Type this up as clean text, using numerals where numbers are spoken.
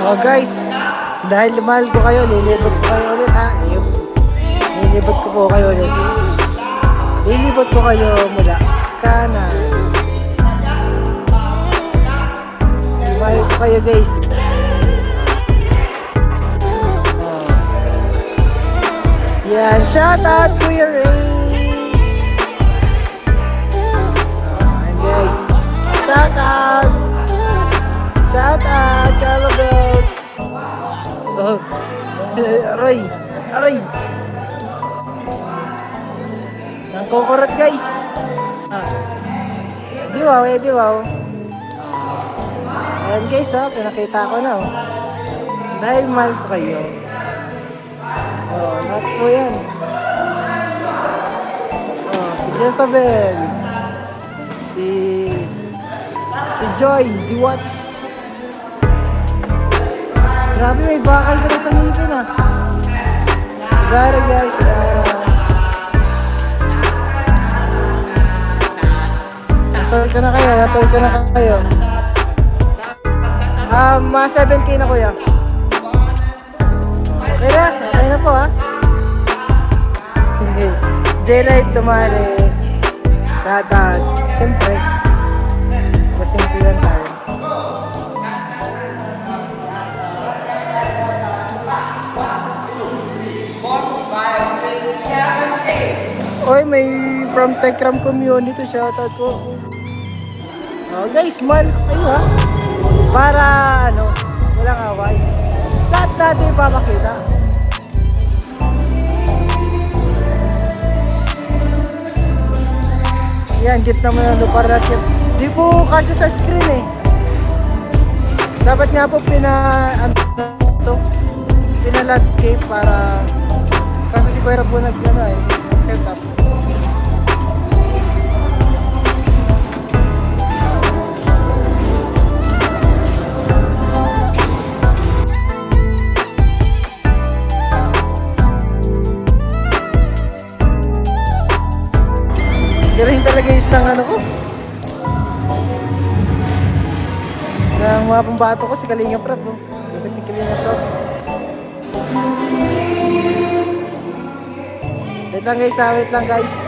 Oh guys, dahil mahal ko kayo, lilibot ko kayo ulit ha. Lilibot ko po kayo ulit. Lilibot ko kayo mula kanan. Mahal ko kayo guys. Oh. Yan, shout out Kuya Ray. And guys, shout out. Shout out, Charlo Bells. Oh, aray, aray. Nangkukurat guys. Di wow, di wow. Ayan guys, pinakita ko na. Dahil mahal ko kayo. Oh, lahat po yan. Oh, si Jezabel. Si Joy, di Watts. Grabe, may bakal ka na sa ngipin Sigara guys, sigara. Natol ka na kayo. Mga 7K na kuya. Okay na po J-Light tumali. Shout out. Siyempre, kasing lang tayo. Oy, may from Techram community, shoutout po. Oh, guys, mahal ko kayo Para walang away. Lahat natin ipapakita. Yan, jeep naman yung lupar natin. Di po kasya sa screen Dapat nga po pina-landscape para kasi si Kuya po setup. Galing talaga isang ko. Ang mga pambato ko si Kalinga Prab. Ikot ni Kalinga Prab. Wait lang guys.